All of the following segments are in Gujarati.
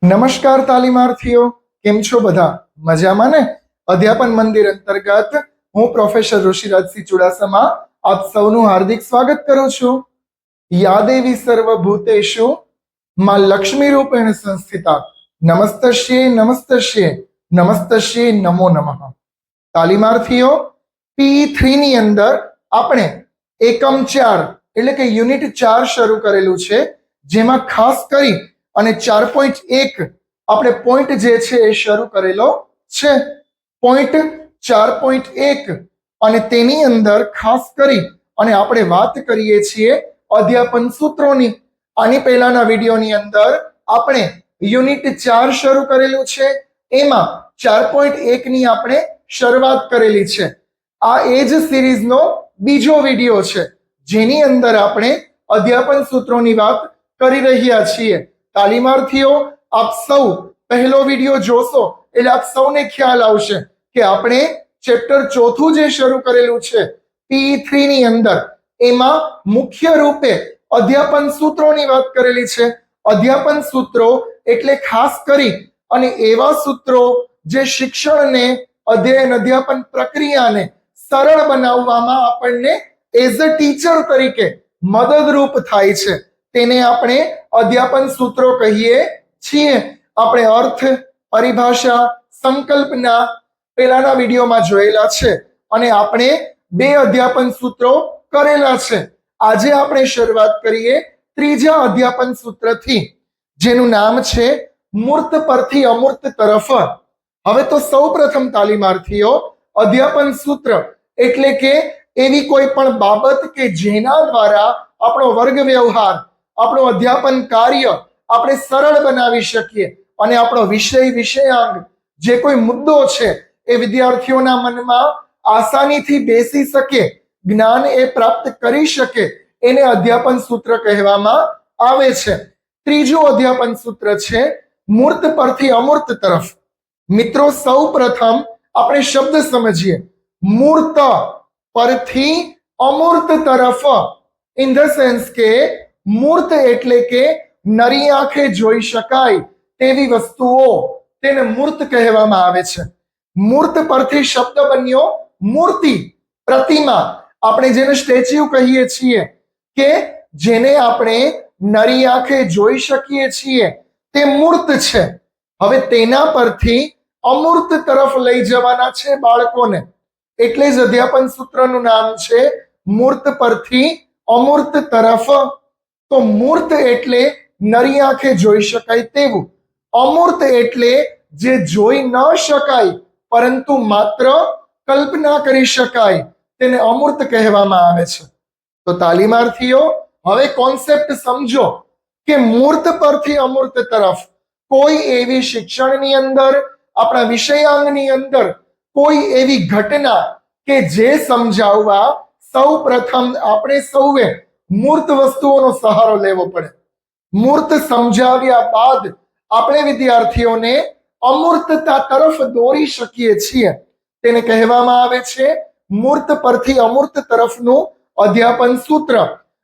નમસ્કાર તાલીમાર્થીઓ, કેમ છો બધા? મજામાં ને? અધ્યાપન મંદિર અંતર્ગત હું પ્રોફેસર ઋષિરાજસિંહ ચુડાસમા આપ સૌનું હાર્દિક સ્વાગત કરું છું. યા દેવી સર્વભૂતેષુ માં લક્ષ્મી રૂપેણ સંસ્થિતા નમસ્તસ્યે નમસ્તસ્યે નમસ્તસ્યે નમો નમઃ. તાલીમાર્થીઓ, P3 ની અંદર આપણે એકમ 4 એટલે કે યુનિટ 4 શરૂ કરેલું છે, જેમાં ખાસ કરી અને 4.1 આપણે પોઈન્ટ જે છે એ શરૂ કરેલો છે. પોઈન્ટ 4.1 અને તેની અંદર ખાસ કરી અને આપણે વાત કરીએ છીએ અધ્યાપન સૂત્રોની. આની પહેલાના વિડીયોની અંદર આપણે યુનિટ 4 શરૂ કરેલું છે, એમાં 4.1 ની આપણે શરૂઆત કરેલી છે. આ એ જ સિરીઝનો બીજો વિડીયો છે, જેની અંદર આપણે અધ્યાપન સૂત્રોની વાત કરી રહ્યા છીએ. તાલીમાર્થીઓ, આપ સૌ પહેલો વિડીયો જોશો એટલે આપ સૌને ખ્યાલ આવશે કે આપણે ચેપ્ટર 4 જે શરૂ કરેલું છે P3 ની અંદર, એમાં મુખ્ય રૂપે અધ્યાપન સૂત્રોની વાત કરેલી છે. અધ્યાપન સૂત્રો એટલે ખાસ કરી અને એવા સૂત્રો જે શિક્ષણને, અધ્યયન અધ્યાપન પ્રક્રિયાને સરળ બનાવવામાં આપણને એઝ અ ટીચર તરીકે મદદરૂપ થાય છે, તેને આપણે અધ્યાપન સૂત્રો કહીએ છીએ. આપણે અર્થ, પરિભાષા, સંકલ્પના પહેલાના વિડીયોમાં જોયેલા છે અને આપણે 2 અધ્યાપન સૂત્રો કરેલા છે. આજે આપણે શરૂઆત કરીએ ત્રીજા અધ્યાપન સૂત્રથી, જેનું નામ છે મૂર્ત પરથી અમૂર્ત તરફ. હવે તો સૌપ્રથમ તાલીમાર્થીઓ, અધ્યાપન સૂત્ર એટલે કે એવી કોઈ પણ બાબત કે જેના દ્વારા આપણો વર્ગ વ્યવહાર, આપણું અધ્યાપન કાર્ય આપણે સરળ બનાવી શકીએ અને આપણો વિષયાંગ જે કોઈ મુદ્દો છે એ વિદ્યાર્થીઓના મનમાં આસાનીથી બેસી શકે, જ્ઞાન એ પ્રાપ્ત કરી શકે, એને અધ્યાપન સૂત્ર કહેવામાં આવે છે. ત્રીજું અધ્યાપન સૂત્ર છે મૂર્ત પરથી અમૂર્ત તરફ. મિત્રો, સૌ પ્રથમ આપણે શબ્દ સમજીએ. મૂર્ત પરથી અમૂર્ત તરફ, ઇન ધ સેન્સ કે મૂર્ત એટલે કે નરી આંખે જોઈ શકાય તેવી વસ્તુઓ, તેને મૂર્ત કહેવામાં આવે છે. મૂર્ત પરથી શબ્દ બન્યો મૂર્તિ, પ્રતિમા. આપણે જેને સ્ટેચ્યુ કહીએ છીએ કે જેને આપણે નરી આંખે જોઈ શકીએ છીએ, તે મૂર્ત છે. હવે તેના પરથી અમૂર્ત તરફ લઈ જવાના છે બાળકોને, એટલે જ અધ્યાપન સૂત્રનું નામ છે મૂર્ત પરથી અમૂર્ત તરફ. તો મૂર્ત એટલે નરી આંખે જોઈ શકાય તેવું, અમૂર્ત એટલે જે જોઈ ન શકાય પરંતુ માત્ર કલ્પના કરી શકાય, તેને અમૂર્ત કહેવામાં આવે છે. તો તાલીમાર્થીઓ, હવે કોન્સેપ્ટ સમજો કે મૂર્ત પરથી અમૂર્ત તરફ કોઈ એવી શિક્ષણની અંદર, આપણા વિષયાંગની અંદર કોઈ એવી ઘટના કે જે સમજાવવા સૌ પ્રથમ આપણે સૌએ મૂર્ત વસ્તુઓનો સહારો લેવો પડે. મૂર્ત સમજાવ્યા બાદ આપણે વિદ્યાર્થીઓને અમૂર્તતા તરફ દોરી શકીએ છીએ, તેને કહેવામાં આવે છે મૂર્ત પરથી અમૂર્ત તરફનું અધ્યાપન સૂત્ર.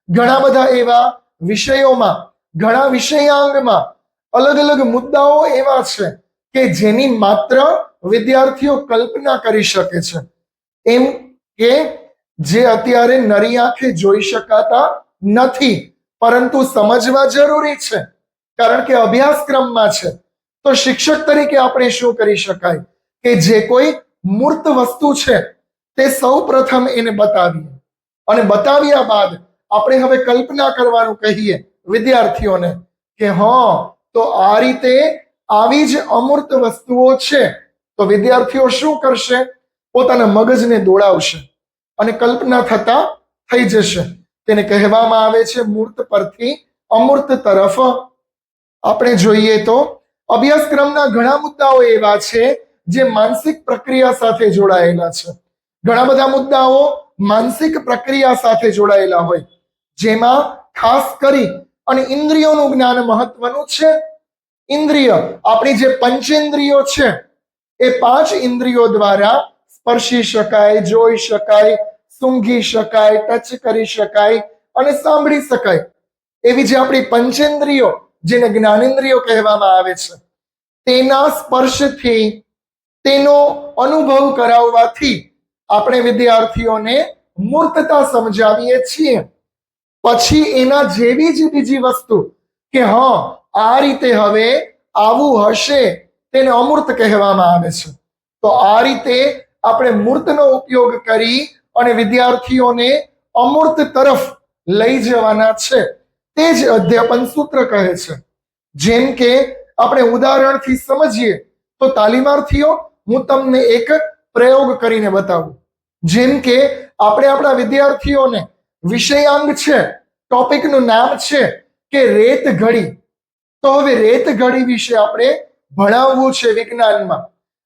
ઘણા બધા એવા વિષયોમાં, ઘણા વિષયાંગમાં અલગ અલગ મુદ્દાઓ એવા છે કે જેની માત્ર વિદ્યાર્થીઓ કલ્પના કરી શકે છે, એમ કે જે અત્યારે નરી આંખે જોઈ શકાતા નથી, પરંતુ સમજવા જરૂરી છે કારણ કે અભ્યાસક્રમમાં છે. તો શિક્ષક તરીકે આપણે શું કરી શકાય કે જે કોઈ મૂર્ત વસ્તુ છે તે સૌ પ્રથમ એને બતાવીએ અને બતાવ્યા બાદ આપણે હવે કલ્પના કરવાનું કહીએ વિદ્યાર્થીઓને કે હા, તો આ રીતે આવી જ અમૂર્ત વસ્તુઓ છે. તો વિદ્યાર્થીઓ શું કરશે? પોતાના મગજને દોડાવશે અને કલ્પના થતા થઈ જશે. તેને કહેવામાં આવે છે મૂર્ત પરથી અમૂર્ત તરફ. આપણે જોઈએ તો અભ્યાસક્રમના ઘણા મુદ્દાઓ એવા છે જે માનસિક પ્રક્રિયા સાથે જોડાયેલા છે. ઘણા બધા મુદ્દાઓ માનસિક પ્રક્રિયા સાથે જોડાયેલા હોય, જેમાં ખાસ કરી અને ઇન્દ્રિયોનું જ્ઞાન મહત્વનું છે. ઇન્દ્રિય, આપણી જે પંચેન્દ્રિયો છે, એ 5 ઇન્દ્રિયો દ્વારા સ્પર્શી શકાય, જોઈ શકાય, સૂંઘી શકાય, ટચ કરી શકાય અને સાંભળી શકાય. એવી જે આપણી પંચેન્દ્રિયો, જેને જ્ઞાનેન્દ્રિયો કહેવામાં આવે છે, તેના સ્પર્શથી તેનો અનુભવ કરાવવાથી આપણે વિદ્યાર્થીઓને મૂર્તતા સમજાવીએ છીએ. પછી એના જેવી જ બીજી વસ્તુ કે હા આ રીતે હવે આવું હશે તેને અમૂર્ત કહેવામાં આવે છે. તો આ રીતે આપણે મૂર્તનો ઉપયોગ કરી અને વિદ્યાર્થીઓને અમૂર્ત તરફ લઈ જવાના છે. તે જ અધ્યાપન સૂત્ર કહે છે. જેમ કે આપણે ઉદાહરણથી સમજીએ તો તાલીમાર્થીઓ, હું તમને એક પ્રયોગ કરીને બતાવું. જેમ કે આપણે આપણા વિદ્યાર્થીઓને વિષયાંગ છે, ટોપિકનું નામ છે કે રેત ઘડી. તો હવે રેત ઘડી વિશે આપણે ભણાવવું છે વિજ્ઞાનમાં.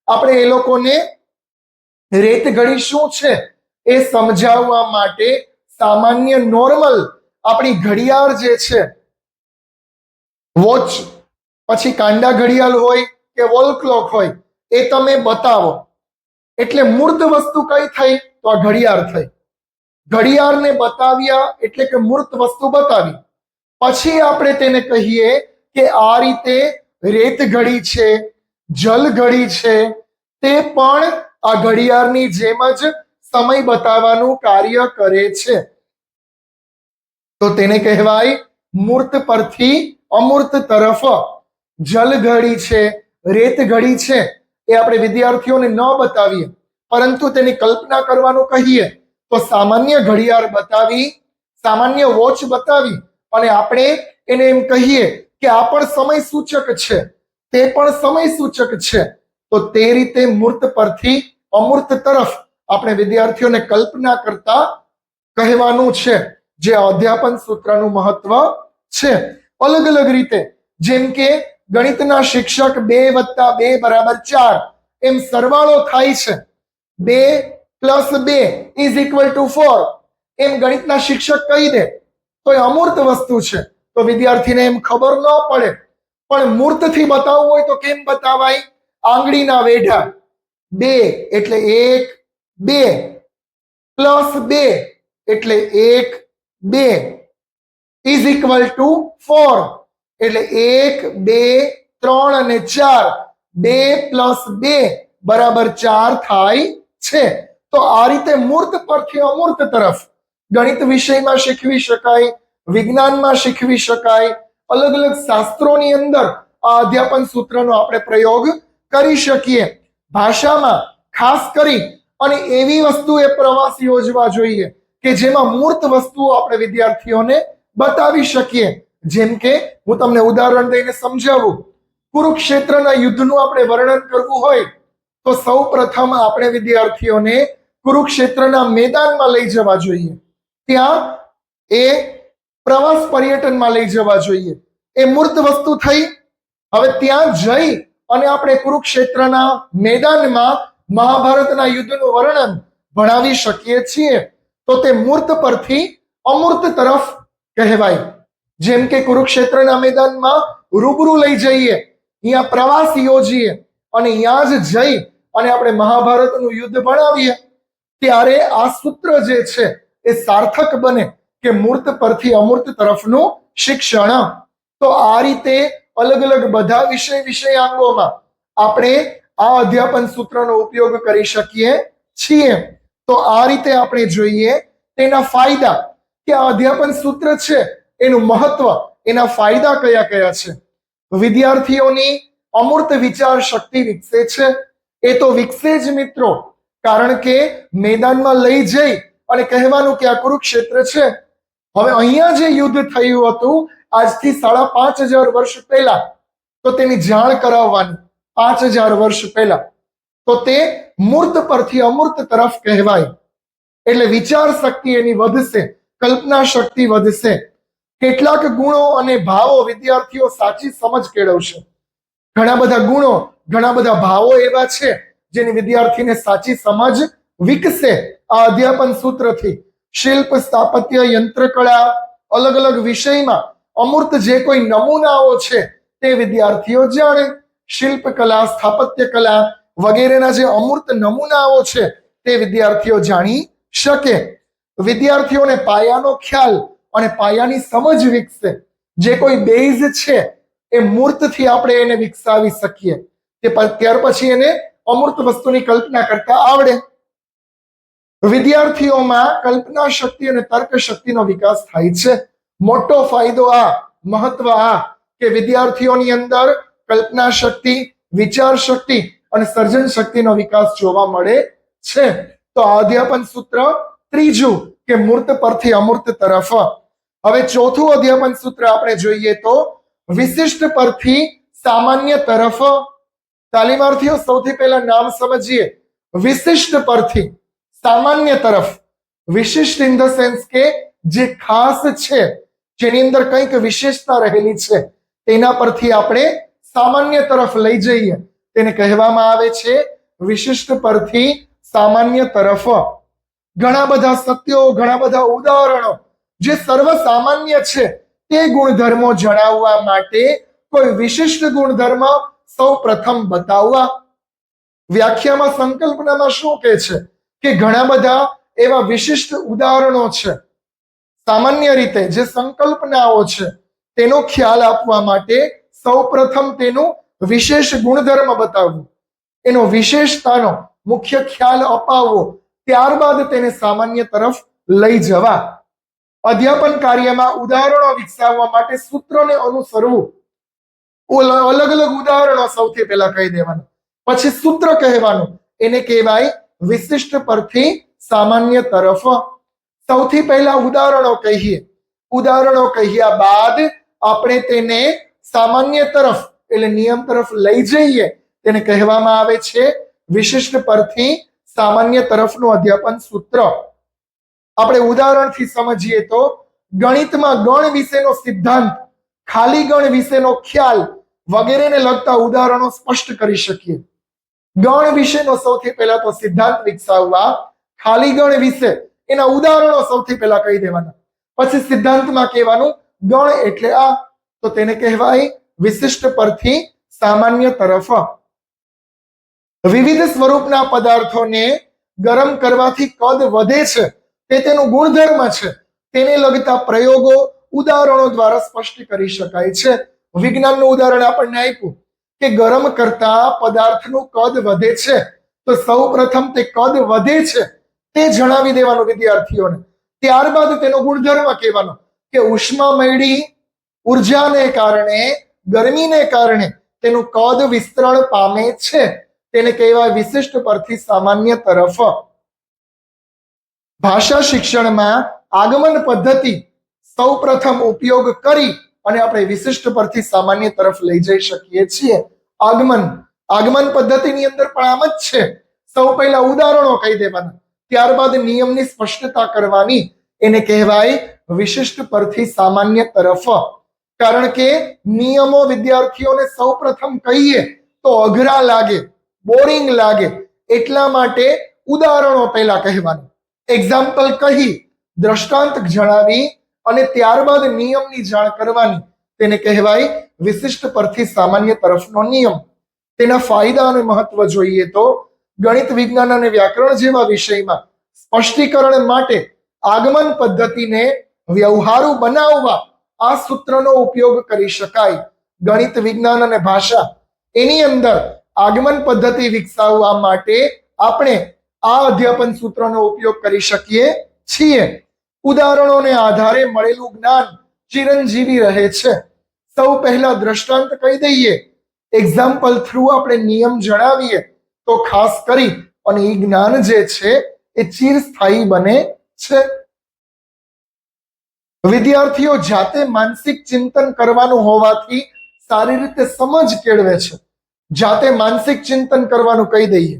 આપણે એ લોકોને રેત ઘડી શું છે એ સમજાવવા માટે સામાન્ય નોર્મલ આપણી ઘડિયાળ જે છે, વોચ, પછી કાંડા ઘડિયાળ હોય કે વોલ ક્લોક હોય, એ તમે બતાવો. એટલે મૂર્ત વસ્તુ કઈ થઈ? તો આ ઘડિયાળ થઈ. ઘડિયાળને બતાવ્યા એટલે કે મૂર્ત વસ્તુ બતાવી. પછી આપણે તેને કહીએ કે આ રીતે રેત ઘડી છે, જલ ઘડી છે, તે પણ આ ઘડિયાળની જેમ જ સમય બતાવવાનું કાર્ય કરે છે. તો તેને કહેવાય મૂર્ત પરથી અમૂર્ત તરફ. જલ ઘડી છે, રેત ઘડી છે, એ આપણે વિદ્યાર્થીઓને ન બતાવીએ પરંતુ તેની કલ્પના કરવાનું કહીએ તો સામાન્ય ઘડિયાળ બતાવી, સામાન્ય વોચ બતાવી અને આપણે એને એમ કહીએ કે આ પણ સમય સૂચક છે, તે પણ સમય સૂચક છે. તો તે રીતે મૂર્ત પરથી અમૂર્ત તરફ આપણે વિદ્યાર્થીઓને કલ્પના કરતા કહેવાનું છે, જે અધ્યાપન સૂત્રનું મહત્વ છે. અલગ અલગ રીતે, જેમ કે ગણિતના શિક્ષક 2 + 2 = 4 એમ સરવાળો થાય છે, 2 + 2 = 4 એમ ગણિતના શિક્ષક કહી દે તો એ અમૂર્ત વસ્તુ છે, તો વિદ્યાર્થીને એમ ખબર ન પડે. પણ મૂર્તથી બતાવવું હોય તો કેમ બતાવાય? આંગળીના વેઢા, 2 એટલે 1, 2 + 2 એટલે 1, 2 = 4 એટલે 1, 2, 3 અને 4, 2 + 2 = 4 થાય છે. તો આ રીતે મૂર્ત પરથી અમૂર્ત તરફ ગણિત વિષયમાં શીખવી શકાય, વિજ્ઞાનમાં શીખવી શકાય, અલગ અલગ શાસ્ત્રોની અંદર આ અધ્યાપન સૂત્રનો આપણે પ્રયોગ કરી શકીએ. ભાષામાં ખાસ કરી અને એવી વસ્તુએ પ્રવાસ યોજવા જોઈએ કે જેમાં મૂર્ત વસ્તુઓ આપણે વિદ્યાર્થીઓને બતાવી શકીએ. જેમ કે હું તમને ઉદાહરણ દઈને સમજાવું. કુરુક્ષેત્રના યુદ્ધનું આપણે વર્ણન કરવું હોય તો સૌપ્રથમ આપણે વિદ્યાર્થીઓને કુરુક્ષેત્રના મેદાનમાં લઈ જવા જોઈએ. ત્યાં એ પ્રવાસ પર્યટનમાં લઈ જવા જોઈએ. એ મૂર્ત વસ્તુ થઈ. હવે ત્યાં જઈ અને આપણે કુરુક્ષેત્રના મેદાનમાં મહાભારતના યુદ્ધનું વર્ણન ભણાવી શકીએ છીએ. તો તે મૂર્ત પરથી અમૂર્ત તરફ કહેવાય. જેમ કે કુરુક્ષેત્રના મેદાનમાં રૂબરૂ લઈ જઈએ, અહીંયા પ્રવાસ યોજીએ અને અહીંયા જ જઈ અને આપણે મહાભારતનું યુદ્ધ ભણાવીએ, ત્યારે આ સૂત્ર જે છે એ સાર્થક બને કે મૂર્ત પરથી અમૂર્ત તરફનું શિક્ષણ. તો આ રીતે અલગ અલગ બધા વિષયાંગોમાં આપણે આ અધ્યાપન સૂત્રનો ઉપયોગ કરી શકીએ છીએ. તો આ રીતે આપણે જોઈએ તેના ફાયદા, કે આ અધ્યાપન સૂત્ર છે એનું મહત્વ, એના ફાયદા કયા કયા છે. વિદ્યાર્થીઓની અમૂર્ત વિચાર શક્તિ વિકસે છે. એ તો વિકસે જ મિત્રો, કારણ કે મેદાનમાં લઈ જઈ અને કહેવાનું કે આ કુરુક્ષેત્ર છે, હવે અહીંયા જે યુદ્ધ થયું હતું આજથી 5,500 વર્ષ પહેલા, તો તેની જાણ કરાવવાની 5,000 વર્ષ પહેલા, તો તે મૂર્ત પરથી અમૂર્ત તરફ કહેવાય. એટલે વિચાર શક્તિ એની વધશે, કલ્પના શક્તિ વધશે. કેટલાક ગુણો અને ભાવો વિદ્યાર્થીઓ સાચી સમજ કેળવશે. ઘણા બધા ગુણો, ઘણા બધા ભાવો એવા છે જેની વિદ્યાર્થીને સાચી સમજ વિકસે આ અધ્યાપન સૂત્રથી. શિલ્પ, સ્થાપત્ય, યંત્રકળા, અલગ અલગ વિષયમાં અમૂર્ત જે કોઈ નમૂનાઓ છે તે વિદ્યાર્થીઓ જાણે. શિલ્પકલા, સ્થાપત્ય કલા વગેરેના જે અમૂર્ત નમૂનાઓ છે તે વિદ્યાર્થીઓ જાણી શકે. વિદ્યાર્થીઓને પાયાનો ખ્યાલ અને પાયાની સમજ વિકસે. જે કોઈ બેઝ છે એ મૂર્તથી આપણે એને વિકસાવી શકીએ. ત્યાર પછી એને અમૂર્ત વસ્તુની કલ્પના કરતા આવડે. વિદ્યાર્થીઓમાં કલ્પના શક્તિ અને તર્ક શક્તિનો વિકાસ થાય છે. મોટો ફાયદો આ, મહત્વ આ કે વિદ્યાર્થીઓની અંદર કલ્પના શક્તિ, વિચાર શક્તિ અને સર્જન શક્તિનો વિકાસ જોવા મળે છે. તો આ અધ્યાપન સૂત્ર ત્રીજું કે મૂર્ત પરથી અમૂર્ત તરફ. હવે ચોથું અધ્યાપન સૂત્ર આપણે જોઈએ તો વિશિષ્ટ પરથી સામાન્ય તરફ. તાલીમાર્થીઓ સૌથી પહેલા નામ સમજીએ. વિશિષ્ટ પરથી સામાન્ય તરફ. વિશિષ્ટ ઇન ધ સેન્સ કે જે ખાસ છે, જેની અંદર કંઈક વિશેષતા રહેલી છે, તેના પરથી આપણે સામાન્ય તરફ લઈ જઈએ, તેને કહેવામાં આવે છે વિશિષ્ટ પરથી સામાન્ય તરફ. ઘણા બધા સત્યો, ઘણા બધા ઉદાહરણો જે સર્વસામાન્ય છે તે ગુણધર્મો જણાવવા માટે કોઈ વિશિષ્ટ ગુણધર્મ સૌ પ્રથમ બતાવવા. વ્યાખ્યામાં સંકલ્પનામાં શું કહે છે કે ઘણા બધા એવા વિશિષ્ટ ઉદાહરણો છે. સામાન્ય રીતે જે સંકલ્પનાઓ છે તેનો ખ્યાલ આપવા માટે સૌ પ્રથમ તેનું વિશેષ ગુણધર્મ બતાવવું, એનો વિશેષતાનો મુખ્ય ખ્યાલ અપાવવો, ત્યારબાદ તેને સામાન્ય તરફ લઈ જવા. અધ્યાપન કાર્યમાં ઉદાહરણો વિકસાવવા માટે સૂત્રોને અનુસરવું. અલગ અલગ ઉદાહરણો સૌથી પહેલા કહી દેવાનું, પછી સૂત્ર કહેવાનું, એને કહેવાય વિશિષ્ટ પરથી સામાન્ય તરફ. સૌથી પહેલા ઉદાહરણો કહીએ. ઉદાહરણો કહ્યા બાદ આપણે તેને સામાન્ય તરફ એટલે નિયમ તરફ લઈ જઈએ, તેને કહેવામાં આવે છે વિશિષ્ટ પરથી સામાન્ય તરફનું અધ્યાપન સૂત્ર. આપણે ઉદાહરણથી સમજીએ તો ગણિતમાં ગણ વિશેનો સિદ્ધાંત, ખાલી ગણ વિશેનો ખ્યાલ વગેરેને લગતા ઉદાહરણો સ્પષ્ટ કરી શકીએ. ગણ વિશેનો સૌથી પહેલા તો સિદ્ધાંત વિકસાવવા, ખાલી ગણ વિશે એના ઉદાહરણો સૌથી પહેલા કહી દેવાના, પછી સિદ્ધાંતમાં કહેવાનું ગણ એટલે આ, તો તેને કહેવાય વિશિષ્ટ પરથી સામાન્ય તરફ. વિવિધ સ્વરૂપના પદાર્થોને ગરમ કરવાથી કદ વધે છે તે તેનું ગુણધર્મ છે, તેને લગતા પ્રયોગો ઉદાહરણો દ્વારા સ્પષ્ટ કરી શકાય છે. વિજ્ઞાનનું ઉદાહરણ આપણને આપ્યું કે ગરમ કરતા પદાર્થનું કદ વધે છે, તો સૌ પ્રથમ તે કદ વધે છે તે જણાવી દેવાનું વિદ્યાર્થીઓને. ત્યારબાદ તેનો ગુણધર્મ કહેવાનો કે ઉષ્મામયડી ઉર્જાને કારણે, ગરમીને કારણે તેનું કદ વિસ્તરણ પામે છે, તેને કહેવાય વિશિષ્ટ પરથી સામાન્ય તરફ. ભાષા શિક્ષણમાં આગમન પદ્ધતિ સૌ પ્રથમ ઉપયોગ કરી અને આપણે વિશિષ્ટ પરથી સામાન્ય તરફ લઈ જઈ શકીએ છીએ. આગમન પદ્ધતિની અંદર પણ આમ જ છે. સૌ પહેલા ઉદાહરણો કહી દેવાના, ત્યારબાદ નિયમની સ્પષ્ટતા કરવાની, એને કહેવાય વિશિષ્ટ પરથી સામાન્ય તરફ. કારણ કે નિયમો વિદ્યાર્થીઓને સૌ પ્રથમ કહીએ તો અઘરા લાગે, બોરિંગ લાગે, એટલા માટે ઉદાહરણો પહેલા કહેવાનું. એક્ઝામ્પલ કહી, દ્રષ્ટાંત જણાવી અને ત્યારબાદ નિયમની જાણ કરવાની, તેને કહેવાય વિશિષ્ટ પરથી સામાન્ય તરફનો નિયમ. તેના ફાયદા અને મહત્વ જોઈએ તો ગણિત, વિજ્ઞાન અને વ્યાકરણ જેવા વિષયમાં સ્પષ્ટીકરણ માટે આગમન પદ્ધતિને વ્યવહારુ બનાવવા આ સૂત્રનો ઉપયોગ કરી શકાય. ગણિત, વિજ્ઞાન અને ભાષા એની અંદર આગમન પદ્ધતિ વિકસાવવા માટે આપણે આ અધ્યાપન સૂત્રનો ઉપયોગ કરી શકીએ છીએ. ઉદાહરણોને આધારે મળેલું જ્ઞાન ચિરંજીવી રહે છે. સૌ પહેલા દ્રષ્ટાંત કહી દઈએ, એક્ઝામ્પલ થ્રુ આપણે નિયમ જણાવીએ તો ખાસ કરી અને એ જ્ઞાન જે છે એ ચિરસ્થાયી બને છે. વિદ્યાર્થીઓ જાતે માનસિક ચિંતન કરવાનું હોવાથી સારી રીતે સમજ કેળવે છે. જાતે માનસિક ચિંતન કરવાનું કહી દઈએ,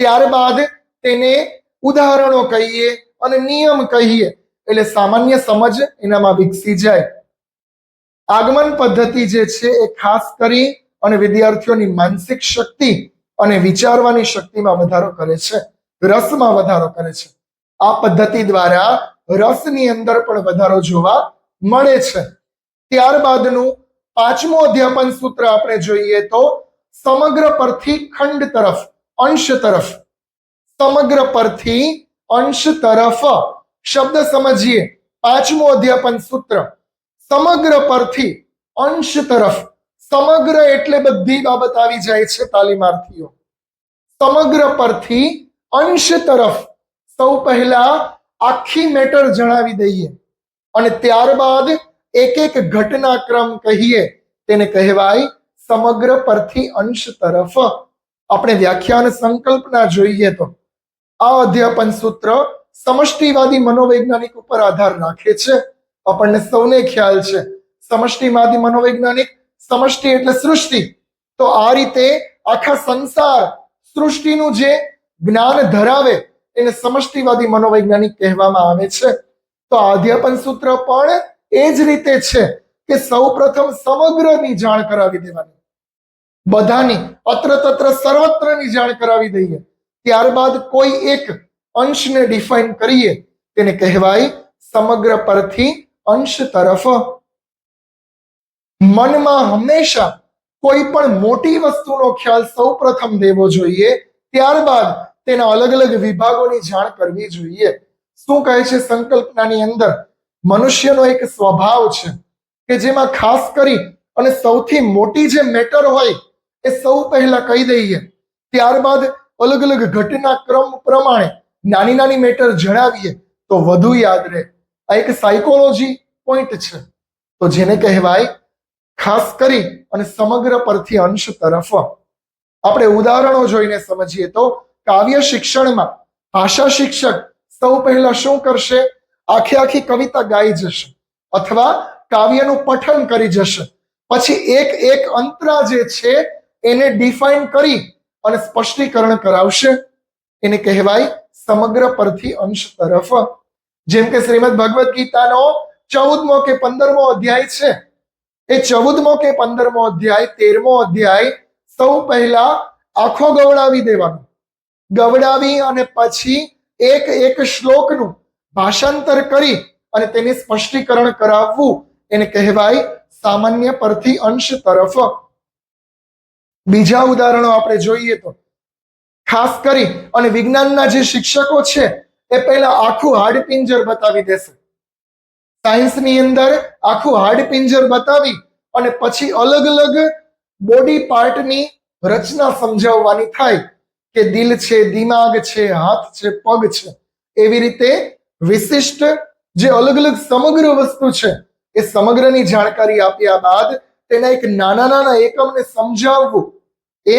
ત્યારબાદ તેને ઉદાહરણો કહીએ અને નિયમ કહીએ એટલે સામાન્ય સમજ એનામાં વિકસી જાય. આગમન પદ્ધતિ જે છે એ ખાસ કરી અને વિદ્યાર્થીઓની માનસિક શક્તિ અને વિચારવાની શક્તિમાં વધારો કરે છે, રસમાં વધારો કરે છે. આ પદ્ધતિ દ્વારા રસની અંદર પણ વધારો જોવા મળે છે. ત્યારબાદનું પાંચમું અધ્યાપન સૂત્ર આપણે જોઈએ તો સમગ્ર પરથી ખંડ તરફ, અંશ તરફ. સમગ્ર પરથી અંશ તરફ શબ્દ સમજીએ. પાંચમું અધ્યાપન સૂત્ર સમગ્ર પરથી અંશ તરફ. સમગ્ર એટલે બધી બાબત આવી જાય છે તાલીમાર્થીઓ. સમગ્ર પરથી અંશ તરફ સૌ પહેલા આખી મેટર જણાવી દઈએ અને ત્યારબાદ એક એક ઘટનાક્રમ કહીએ તેને કહેવાય સમગ્ર પરથી અંશ તરફ. આપણે વ્યાખ્યાન સંકલ્પના જોઈએ તો આ અધ્યાપન સૂત્ર સમષ્ટિવાદી મનોવૈજ્ઞાનિક ઉપર આધાર રાખે છે. આપણને સૌને ખ્યાલ છે સમષ્ટિવાદી મનોવૈજ્ઞાનિક, સમષ્ટિ એટલે સૃષ્ટિ, તો આ રીતે આખા સંસાર સૃષ્ટિનું જે જ્ઞાન ધરાવે એને સમષ્ટિવાદી મનોવૈજ્ઞાનિક કહેવામાં આવે છે. તો આ અધ્યાપન સૂત્ર પણ એ જ રીતે છે કે સૌ પ્રથમ સમગ્રની જાણ કરાવી દેવાની, બધાની અત્ર તત્ર સર્વત્રની જાણ કરાવી દઈએ, ત્યારબાદ કોઈ એક અંશને ડિફાઇન કરીએ તેને કહેવાય સમગ્ર પરથી અંશ તરફ. મનમાં હંમેશા કોઈ પણ મોટી વસ્તુનો ખ્યાલ સૌ પ્રથમ દેવો જોઈએ, ત્યારબાદ તેના અલગ અલગ વિભાગોની જાણ કરવી જોઈએ. શું કહે છે સંકલ્પનાની અંદર? મનુષ્યનો એક સ્વભાવ છે કે જેમાં ખાસ કરી અને સૌથી મોટી જે મેટર હોય એ સૌ પહેલા કહી દઈએ, ત્યારબાદ અલગ અલગ ઘટનાક્રમ પ્રમાણે નાની નાની મેટર જણાવીએ તો વધુ યાદ રહે. આ એક સાયકોલોજી પોઈન્ટ છે. તો જેને કહેવાય ખાસ કરી અને સમગ્ર પરથી અંશ તરફ. આપણે ઉદાહરણો જોઈને સમજીએ તો કાવ્ય શિક્ષણમાં ભાષા શિક્ષક સૌ પહેલા શું કરશે? આખી કવિતા ગાઈ જશે અથવા કાવ્યનું પઠન કરી જશે, પછી એક એક અંતરા જે છે એને ડિફાઇન કરી અને સ્પષ્ટીકરણ કરાવશે. એને કહેવાય સમગ્ર પરથી અંશ તરફ. જેમ કે શ્રીમદ ભગવદ્ ગીતાનો 14મો કે 15મો અધ્યાય છે, એ 14મો કે 15મો અધ્યાય 13મો અધ્યાય સૌ પહેલા આખો ગવડાવી દેવાનો, ગવડાવી અને પછી એક એક શ્લોકનું ભાષાંતર કરી અને તેની સ્પષ્ટીકરણ કરાવવું એને કહેવાય સામાન્ય પરથી અંશ તરફ. બીજા ઉદાહરણો આપણે જોઈએ તો ખાસ કરી અને વિજ્ઞાનના જે શિક્ષકો છે એ પહેલા આખું હાડપિંજર બતાવી દેશે. સાયન્સની અંદર આખું હાડપિંજર બતાવી અને પછી અલગ અલગ બોડી પાર્ટની રચના સમજાવવાની થાય કે દિલ છે, દિમાગ છે, હાથ છે, પગ છે. એવી રીતે વિશિષ્ટ જે અલગ અલગ સમગ્ર વસ્તુ છે એ સમગ્રની જાણકારી આપ્યા બાદ તેના એક નાના નાના એકમને સમજાવવું એ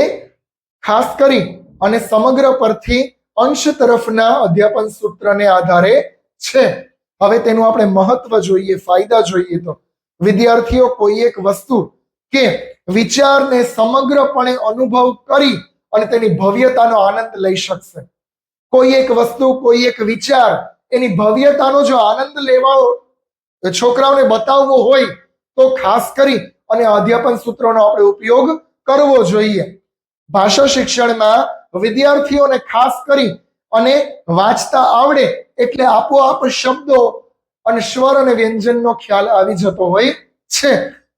ખાસ કરી અને સમગ્ર પરથી અંશ તરફના અધ્યાપન સૂત્રને આધારે છે. હવે તેનું આપણે મહત્વ જોઈએ, ફાયદા જોઈએ તો વિદ્યાર્થીઓ કોઈ એક વસ્તુ કે વિચારને સમગ્રપણે અનુભવ કરી અને તેની ભવ્યતાનો આનંદ લઈ શકશે. કોઈ એક વસ્તુ, કોઈ એક વિચાર, એની ભવ્યતાનો જો આનંદ લેવા છોકરાઓને બતાવવો હોય તો ખાસ કરી અને અધ્યાપન સૂત્રોનો આપણે ઉપયોગ કરવો જોઈએ. ભાષા શિક્ષણમાં વિદ્યાર્થીઓને ખાસ કરી અને વાંચતા આવડે એટલે આપોઆપ શબ્દો અને સ્વર અને વ્યંજનનો ખ્યાલ આવી જતો હોય છે.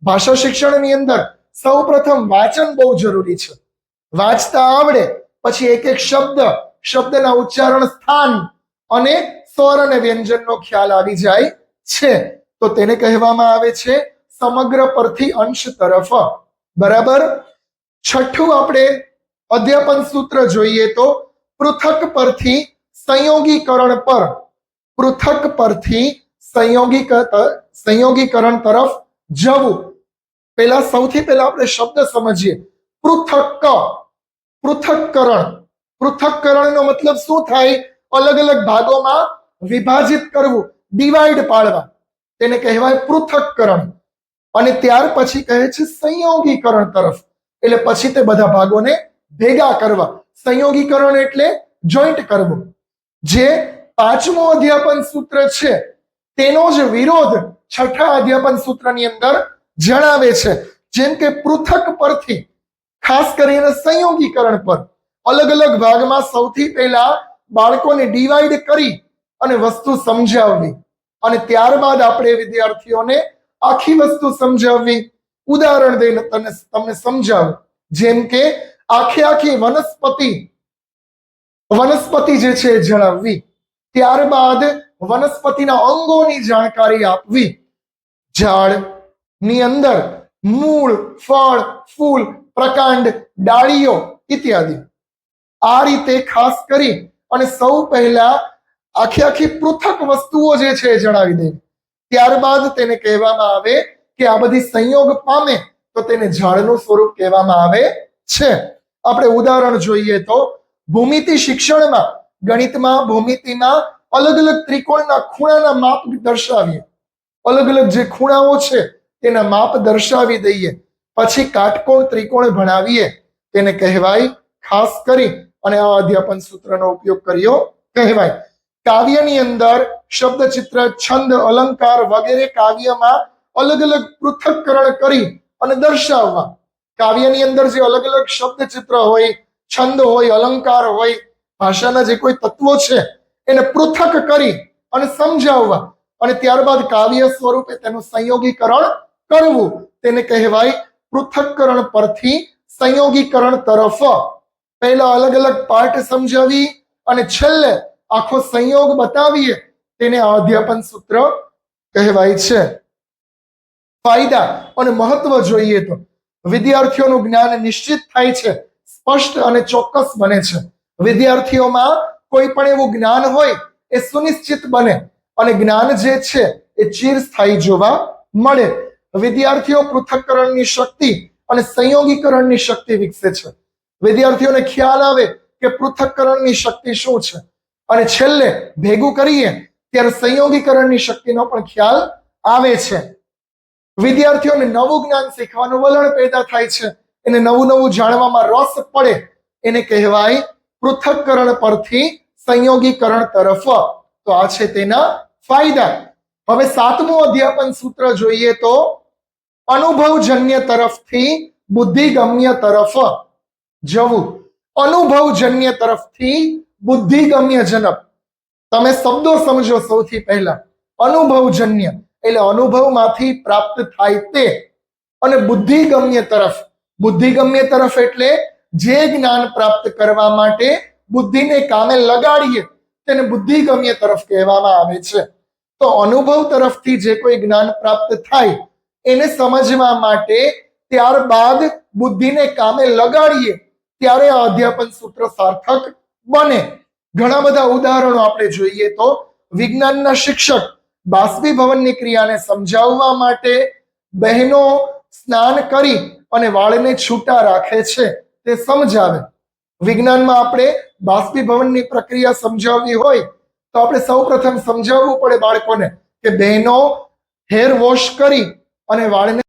ભાષા શિક્ષણની અંદર સૌ પ્રથમ વાંચન બહુ જરૂરી છે. વાંચતા આવડે પછી એક એક શબ્દ, શબ્દના ઉચ્ચારણ સ્થાન અને સ્વર અને વ્યંજનનો ખ્યાલ આવી જાય છે. તો તેને કહેવામાં આવે છે સમગ્ર પરથી અંશ તરફ. બરાબર. છઠ્ઠું આપણે અધ્યાપન સૂત્ર જોઈએ તો પૃથક પરથી સંયોગીકરણ પર. પૃથક પરથી સંયોગીકરણ તરફ જવું. સૌથી પહેલા આપણે શબ્દ સમજીએ. પૃથક, પૃથક્કરણ. પૃથક્કરણનો મતલબ શું થાય? અલગ અલગ ભાગોમાં વિભાજિત કરવું, ડિવાઈડ પાડવા, તેને કહેવાય પૃથક્કરણ. અને ત્યાર પછી કહે છે સંયોગીકરણ તરફ, એટલે પછી તે બધા ભાગોને ભેગા કરવા. સંયોગીકરણ એટલે જોઈન્ટ કરવું. જે પાંચમો અધ્યાપન સૂત્ર છે તેનો જ વિરોધ છઠ્ઠા અધ્યાપન સૂત્રની અંદર જણાવે છે. જેમ કે પૃથક પરથી ખાસ કરીને સંયોગીકરણ પર અલગ અલગ ભાગમાં સૌથી પહેલા બાળકોને ડિવાઈડ કરી અને વસ્તુ સમજાવવી અને ત્યારબાદ આપણે વિદ્યાર્થીઓને આખી વસ્તુ સમજાવવી. ઉદાહરણ દઈને તમને સમજાવું. જેમ કે આખી વનસ્પતિ જે છે જણાવવી, ત્યારબાદ વનસ્પતિના અંગોની જાણકારી આપવી. ઝાડની અંદર મૂળ, ફળ, ફૂલ, પ્રકાંડ, ડાળીઓ ઇત્યાદિ. આ રીતે ખાસ કરી અને સૌ પહેલા આખી પૃથક વસ્તુઓ જે છે એ જણાવી દે. ત્યારબાદ તેને કહેવામાં આવે કે આ બધી સંયોગ પામે તો તેને ઝાડનું સ્વરૂપ કહેવામાં આવે છે. આપણે ઉદાહરણ જોઈએ તો ભૂમિતિ શિક્ષણમાં, ગણિતમાં, ભૂમિતિમાં અલગ અલગ ત્રિકોણના ખૂણાના માપ દર્શાવીએ. અલગ અલગ જે ખૂણાઓ છે તેના માપ દર્શાવી દઈએ, પછી કાટકોણ ત્રિકોણ ભણાવીએ. તેને કહેવાય ખાસ કરી અને આ અધ્યાપન સૂત્રનો ઉપયોગ કર્યો કહેવાય. કાવ્યની અંદર શબ્દ, ચિત્ર, છંદ, અલંકાર વગેરે કાવ્યમાં અલગ અલગ પૃથક્કરણ કરી અને દર્શાવવા. કાવ્યની અંદર જે અલગ અલગ શબ્દ, ચિત્ર હોય, છંદ હોય, અલંકાર હોય, ભાષાના જે કોઈ તત્વો છે એને પૃથક કરી અને સમજાવવા અને ત્યારબાદ કાવ્ય સ્વરૂપે તેનું સંયોગીકરણ કરવું. તેને કહેવાય પૃથક્કરણ પરથી સંયોગીકરણ તરફ. પહેલા અલગ અલગ પાર્ટ સમજાવી અને છેલ્લે આખો સંયોગ બતાવીએ તેને અધ્યાપન સૂત્ર કહેવાય છે. ફાયદા અને મહત્વ જોઈએ તો વિદ્યાર્થીઓનું જ્ઞાન નિશ્ચિત થાય છે, સ્પષ્ટ અને ચોક્કસ બને છે. વિદ્યાર્થીઓમાં કોઈ પણ એવું જ્ઞાન હોય એ સુનિશ્ચિત બને અને જ્ઞાન જે છે એ ચિરસ્થાયી જોવા મળે. વિદ્યાર્થીઓ પૃથક્કરણની શક્તિ અને સંયોગીકરણની શક્તિ વિકસે છે. વિદ્યાર્થીઓને ખ્યાલ આવે કે પૃથક્કરણની શક્તિ શું છે અને છેલ્લે ભેગું કરીએ ત્યારે સંયોગીકરણની શક્તિનો પણ ખ્યાલ આવે છે. વિદ્યાર્થીઓને નવું જ્ઞાન શીખવાનું વલણ પેદા થાય છે, એને નવું નવું જાણવામાં રસ પડે. એને કહેવાય પૃથક્કરણ પરથી સંયોગીકરણ તરફ. તો આ છે તેના ફાયદા. હવે 7મું અધ્યાપન સૂત્ર જોઈએ તો અનુભવજન્ય તરફથી બુદ્ધિગમ્ય તરફ જવું. અનુભવજન્ય તરફથી બુદ્ધિગમ્ય જનક. તમે શબ્દો સમજો. સૌથી પહેલા અનુભવજન્ય એટલે અનુભવમાંથી પ્રાપ્ત થાય તે, અને બુદ્ધિગમ્ય તરફ. બુદ્ધિગમ્ય તરફ એટલે જે જ્ઞાન પ્રાપ્ત કરવા માટે બુદ્ધિને કામે લગાડીએ તેને બુદ્ધિગમ્ય તરફ કહેવામાં આવે છે. તો અનુભવ તરફથી જે કોઈ જ્ઞાન પ્રાપ્ત થાય એને સમજવા માટે ત્યારબાદ બુદ્ધિને કામે લગાડીએ ત્યારે આ અધ્યાપન સૂત્ર સાર્થક બને. ઘણા બધા ઉદાહરણો આપણે જોઈએ તો વિજ્ઞાનના શિક્ષક બાષ્પીભવનની ક્રિયાને સમજાવવા માટે બહેનો સ્નાન કરી અને વાળને છૂટા રાખે છે તે સમજાવે. વિજ્ઞાનમાં આપણે બાષ્પીભવનની પ્રક્રિયા સમજાવવી હોય તો આપણે સૌપ્રથમ સમજાવવું પડે બાળકોને કે બહેનો હેર વોશ કરી અને વાળને